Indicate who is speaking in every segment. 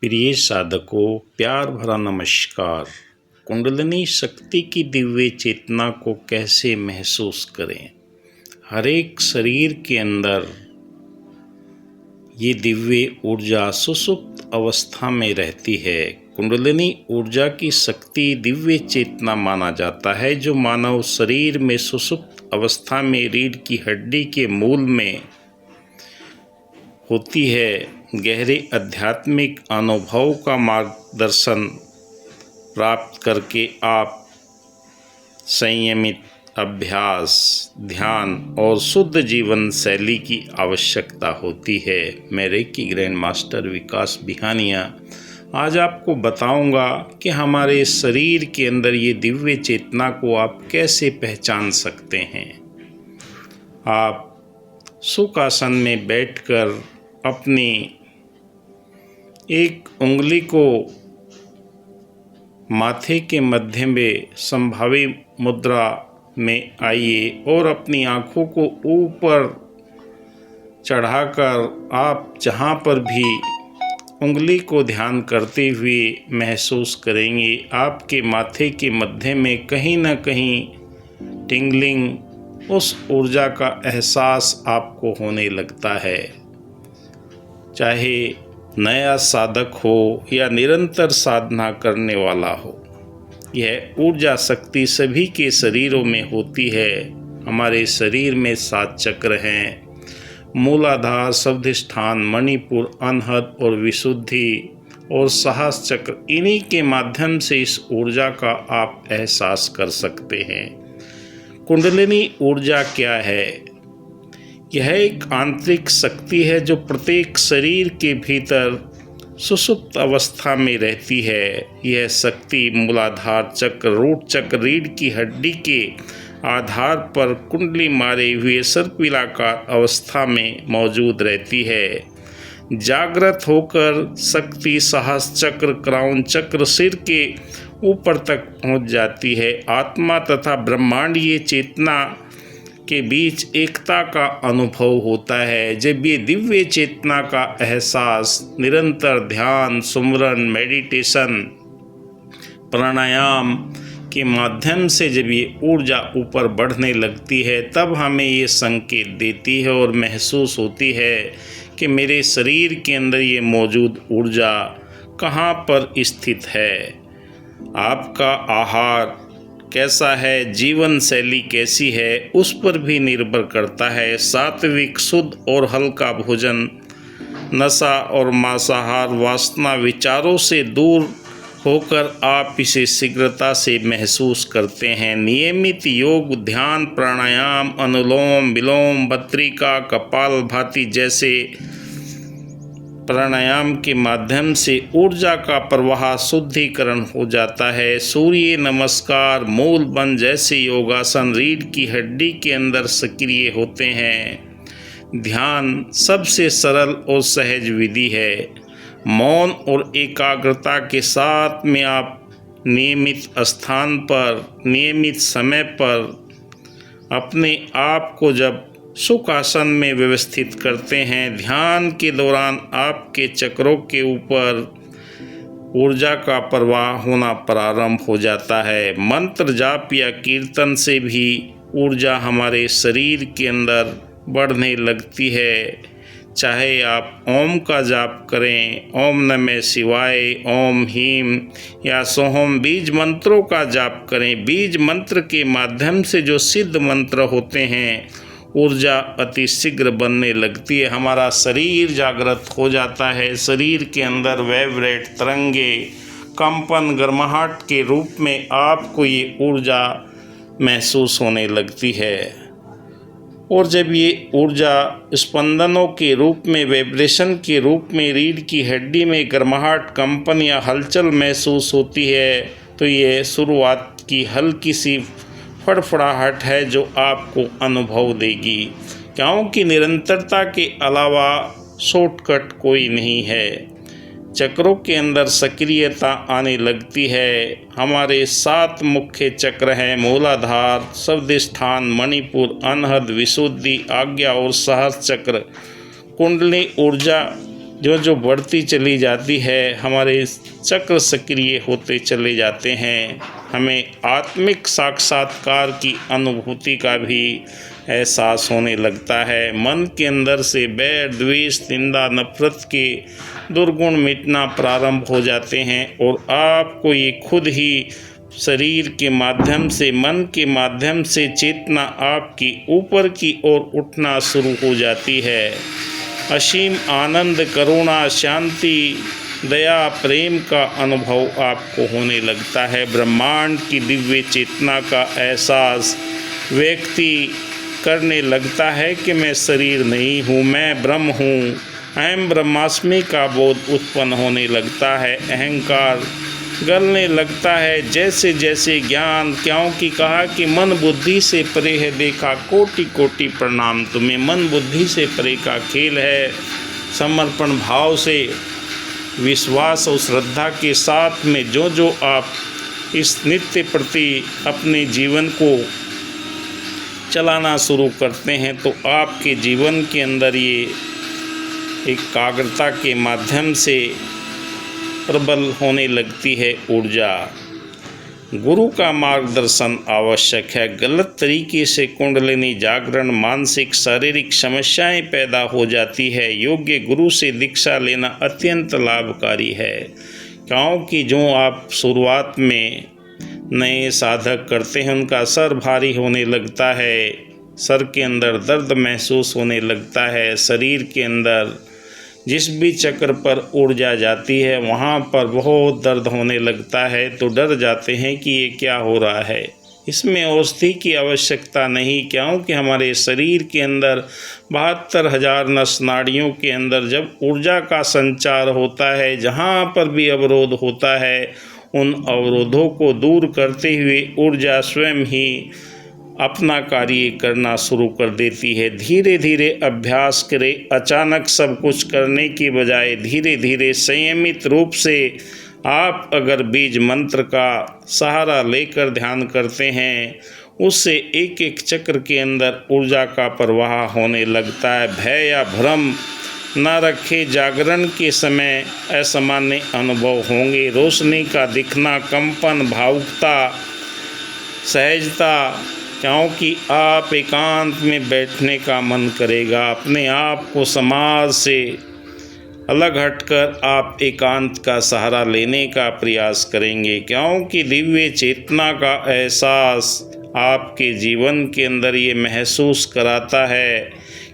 Speaker 1: प्रिय साधकों, प्यार भरा नमस्कार। कुंडलिनी शक्ति की दिव्य चेतना को कैसे महसूस करें। हर एक शरीर के अंदर ये दिव्य ऊर्जा सुसुप्त अवस्था में रहती है। कुंडलिनी ऊर्जा की शक्ति दिव्य चेतना माना जाता है, जो मानव शरीर में सुसुप्त अवस्था में रीढ़ की हड्डी के मूल में होती है। गहरे आध्यात्मिक अनुभव का मार्गदर्शन प्राप्त करके आप संयमित अभ्यास, ध्यान और शुद्ध जीवन शैली की आवश्यकता होती है। मैं रेकी ग्रैंड मास्टर विकास बिहानिया आज आपको बताऊंगा कि हमारे शरीर के अंदर ये दिव्य चेतना को आप कैसे पहचान सकते हैं। आप सुखासन में बैठकर अपनी एक उंगली को माथे के मध्य में संभावी मुद्रा में आइए और अपनी आँखों को ऊपर चढ़ाकर आप जहाँ पर भी उंगली को ध्यान करते हुए महसूस करेंगे, आपके माथे के मध्य में कहीं ना कहीं टिंगलिंग उस ऊर्जा का एहसास आपको होने लगता है। चाहे नया साधक हो या निरंतर साधना करने वाला हो, यह ऊर्जा शक्ति सभी के शरीरों में होती है। हमारे शरीर में 7 चक्र हैं: मूलाधार, स्वादिष्ठान, मणिपुर, अनहद और विशुद्धि और सहस्र चक्र। इन्हीं के माध्यम से इस ऊर्जा का आप एहसास कर सकते हैं। कुंडलिनी ऊर्जा क्या है? यह एक आंतरिक शक्ति है जो प्रत्येक शरीर के भीतर सुसुप्त अवस्था में रहती है। यह शक्ति मूलाधार चक्र, रूट चक्र, रीढ़ की हड्डी के आधार पर कुंडली मारे हुए सर्पिलाकार अवस्था में मौजूद रहती है। जागृत होकर शक्ति सहस्र चक्र, क्राउन चक्र, सिर के ऊपर तक पहुंच जाती है। आत्मा तथा ब्रह्मांडीय चेतना के बीच एकता का अनुभव होता है। जब ये दिव्य चेतना का एहसास निरंतर ध्यान, सुमरन, मेडिटेशन, प्राणायाम के माध्यम से जब ये ऊर्जा ऊपर बढ़ने लगती है, तब हमें ये संकेत देती है और महसूस होती है कि मेरे शरीर के अंदर ये मौजूद ऊर्जा कहाँ पर स्थित है। आपका आहार कैसा है, जीवन शैली कैसी है, उस पर भी निर्भर करता है। सात्विक, शुद्ध और हल्का भोजन, नशा और मांसाहार वासना विचारों से दूर होकर आप इसे शीघ्रता से महसूस करते हैं। नियमित योग, ध्यान, प्राणायाम, अनुलोम विलोम, भस्त्रिका, कपालभाति जैसे प्राणायाम के माध्यम से ऊर्जा का प्रवाह शुद्धिकरण हो जाता है। सूर्य नमस्कार, मूल बंध जैसे योगासन रीढ़ की हड्डी के अंदर सक्रिय होते हैं। ध्यान सबसे सरल और सहज विधि है। मौन और एकाग्रता के साथ में आप नियमित स्थान पर, नियमित समय पर अपने आप को जब सुखासन में व्यवस्थित करते हैं, ध्यान के दौरान आपके चक्रों के ऊपर ऊर्जा का प्रवाह होना प्रारंभ हो जाता है। मंत्र जाप या कीर्तन से भी ऊर्जा हमारे शरीर के अंदर बढ़ने लगती है। चाहे आप ओम का जाप करें, ओम नमः शिवाय, ओम हीम या सोहम बीज मंत्रों का जाप करें। बीज मंत्र के माध्यम से जो सिद्ध मंत्र होते हैं, ऊर्जा अति शीघ्र बनने लगती है। हमारा शरीर जागृत हो जाता है। शरीर के अंदर वाइब्रेट, तरंगे, कंपन, गर्माहट के रूप में आपको ये ऊर्जा महसूस होने लगती है। और जब ये ऊर्जा स्पंदनों के रूप में, वाइब्रेशन के रूप में रीढ़ की हड्डी में गर्माहट, कंपन या हलचल महसूस होती है, तो ये शुरुआत की हल्की सी फड़फड़ाहट है जो आपको अनुभव देगी, क्योंकि निरंतरता के अलावा शॉर्टकट कोई नहीं है। चक्रों के अंदर सक्रियता आने लगती है। हमारे 7 मुख्य चक्र हैं: मूलाधार, स्वादिष्ठान, मणिपुर, अनहद, विशुद्धि, आज्ञा और सहस्र चक्र। कुंडली ऊर्जा जो बढ़ती चली जाती है, हमारे चक्र सक्रिय होते चले जाते हैं। हमें आत्मिक साक्षात्कार की अनुभूति का भी एहसास होने लगता है। मन के अंदर से बैर, द्वेष, निंदा, नफरत के दुर्गुण मिटना प्रारंभ हो जाते हैं और आपको ये खुद ही शरीर के माध्यम से, मन के माध्यम से चेतना आपकी ऊपर की ओर उठना शुरू हो जाती है। असीम आनंद, करुणा, शांति, दया, प्रेम का अनुभव आपको होने लगता है। ब्रह्मांड की दिव्य चेतना का एहसास व्यक्ति करने लगता है कि मैं शरीर नहीं हूँ, मैं ब्रह्म हूँ। अहम ब्रह्मास्मि का बोध उत्पन्न होने लगता है। अहंकार गलने लगता है जैसे जैसे ज्ञान, क्योंकि कहा कि मन बुद्धि से परे है, देखा कोटि कोटि प्रणाम तुम्हें। मन बुद्धि से परे का खेल है। समर्पण भाव से, विश्वास और श्रद्धा के साथ में जो आप इस नित्य प्रति अपने जीवन को चलाना शुरू करते हैं तो आपके जीवन के अंदर ये एकाग्रता के माध्यम से प्रबल होने लगती है ऊर्जा। गुरु का मार्गदर्शन आवश्यक है। गलत तरीके से कुंडलिनी जागरण, मानसिक शारीरिक समस्याएं पैदा हो जाती है। योग्य गुरु से दीक्षा लेना अत्यंत लाभकारी है, क्योंकि जो आप शुरुआत में नए साधक करते हैं उनका सर भारी होने लगता है, सर के अंदर दर्द महसूस होने लगता है, शरीर के अंदर जिस भी चक्र पर ऊर्जा जाती है वहाँ पर बहुत दर्द होने लगता है, तो डर जाते हैं कि ये क्या हो रहा है। इसमें औषधि की आवश्यकता नहीं, क्योंकि हमारे शरीर के अंदर 72,000 नस नाड़ियों के अंदर जब ऊर्जा का संचार होता है, जहाँ पर भी अवरोध होता है उन अवरोधों को दूर करते हुए ऊर्जा स्वयं ही अपना कार्य करना शुरू कर देती है। धीरे धीरे अभ्यास करें। अचानक सब कुछ करने की बजाय धीरे धीरे संयमित रूप से आप अगर बीज मंत्र का सहारा लेकर ध्यान करते हैं, उससे एक एक चक्र के अंदर ऊर्जा का प्रवाह होने लगता है। भय या भ्रम न रखे। जागरण के समय असामान्य अनुभव होंगे। रोशनी का दिखना, कंपन, भावुकता, सहजता, क्योंकि आप एकांत में बैठने का मन करेगा। अपने आप को समाज से अलग हटकर आप एकांत का सहारा लेने का प्रयास करेंगे, क्योंकि दिव्य चेतना का एहसास आपके जीवन के अंदर ये महसूस कराता है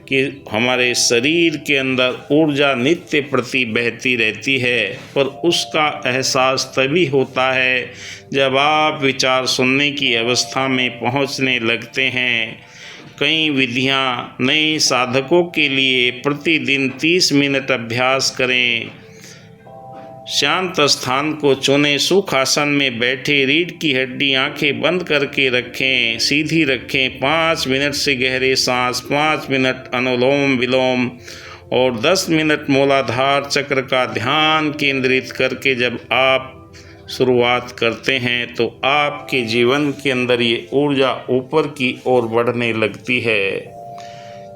Speaker 1: कि हमारे शरीर के अंदर ऊर्जा नित्य प्रति बहती रहती है। पर उसका एहसास तभी होता है जब आप विचार सुनने की अवस्था में पहुंचने लगते हैं। कई विधियां नए साधकों के लिए प्रतिदिन 30 मिनट अभ्यास करें। शांत स्थान को चुनें, सुखासन में बैठे, रीढ़ की हड्डी आंखें बंद करके रखें, सीधी रखें। 5 मिनट से गहरे सांस, 5 मिनट अनुलोम विलोम और 10 मिनट मूलाधार चक्र का ध्यान केंद्रित करके जब आप शुरुआत करते हैं तो आपके जीवन के अंदर ये ऊर्जा ऊपर की ओर बढ़ने लगती है।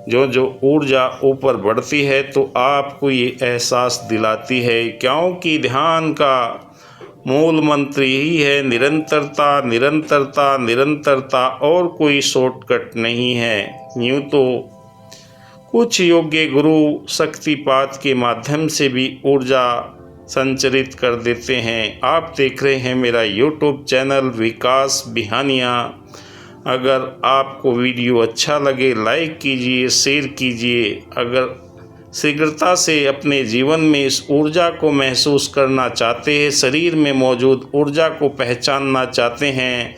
Speaker 1: जो ऊर्जा ऊपर बढ़ती है तो आपको ये एहसास दिलाती है, क्योंकि ध्यान का मूल मंत्र यही है निरंतरता, निरंतरता, निरंतरता, और कोई शॉर्टकट नहीं है। यूँ तो कुछ योग्य गुरु शक्तिपात के माध्यम से भी ऊर्जा संचरित कर देते हैं। आप देख रहे हैं मेरा यूट्यूब चैनल विकास बिहानिया। अगर आपको वीडियो अच्छा लगे लाइक कीजिए, शेयर कीजिए। अगर शीघ्रता से अपने जीवन में इस ऊर्जा को महसूस करना चाहते हैं, शरीर में मौजूद ऊर्जा को पहचानना चाहते हैं,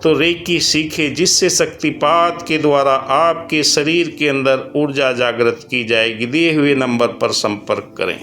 Speaker 1: तो रेकी सीखें, जिससे शक्तिपात के द्वारा आपके शरीर के अंदर ऊर्जा जागृत की जाएगी। दिए हुए नंबर पर संपर्क करें।